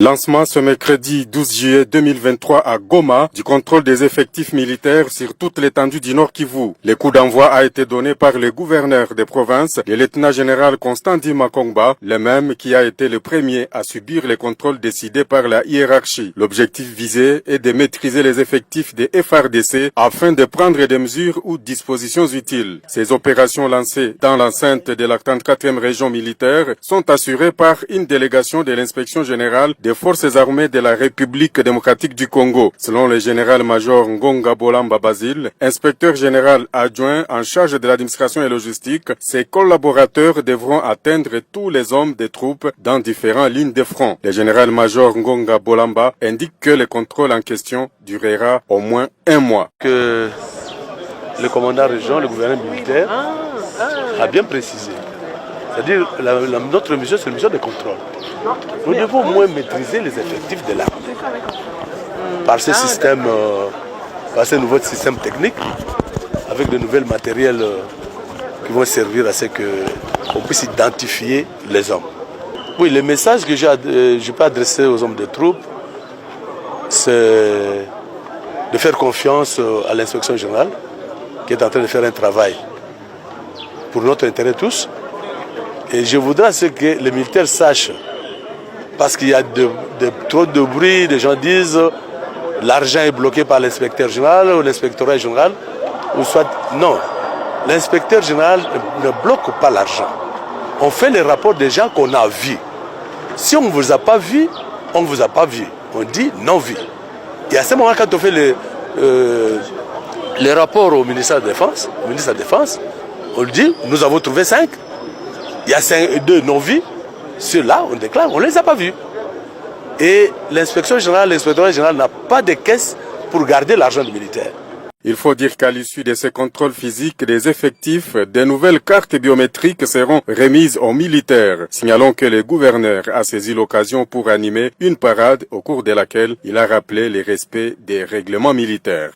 Lancement ce mercredi 12 juillet 2023 à Goma du contrôle des effectifs militaires sur toute l'étendue du Nord Kivu. Le coup d'envoi a été donné par le gouverneur des provinces, le lieutenant-général Constant Ndima Kongba, le même qui a été le premier à subir les contrôles décidés par la hiérarchie. L'objectif visé est de maîtriser les effectifs des FARDC afin de prendre des mesures ou dispositions utiles. Ces opérations lancées dans l'enceinte de la 34e région militaire sont assurées par une délégation de l'inspection générale des forces armées de la République démocratique du Congo. Selon le général-major Ngonga Bolamba Basile, inspecteur général adjoint en charge de l'administration et logistique, ses collaborateurs devront atteindre tous les hommes des troupes dans différentes lignes de front. Le général-major Ngonga Bolamba indique que le contrôle en question durera au moins un mois. Que le commandant régional, le gouverneur militaire, a bien précisé. C'est-à-dire notre mission, c'est une mission de contrôle. Nous devons au moins maîtriser les effectifs de l'armée par ce système, par ce nouveau système technique, avec de nouveaux matériels qui vont servir à ce qu'on puisse identifier les hommes. Oui, le message que je peux adresser aux hommes de troupes, c'est de faire confiance à l'inspection générale qui est en train de faire un travail pour notre intérêt tous. Et je voudrais que les militaires sachent, parce qu'il y a trop de bruit, les gens disent l'argent est bloqué par l'inspecteur général ou l'inspectorat général, ou soit non. L'inspecteur général ne bloque pas l'argent. On fait les rapports des gens qu'on a vus. Si on ne vous a pas vu, on ne vous a pas vu. On dit non vu. Et à ce moment, quand on fait les rapports au ministère de la Défense, on dit nous avons trouvé 5. Il y a 2 non-vus, ceux-là, on déclare, on ne les a pas vus. Et l'inspection générale, l'inspectorat général n'a pas de caisse pour garder l'argent du militaire. Il faut dire qu'à l'issue de ces contrôles physiques des effectifs, de nouvelles cartes biométriques seront remises aux militaires. Signalons que le gouverneur a saisi l'occasion pour animer une parade au cours de laquelle il a rappelé le respect des règlements militaires.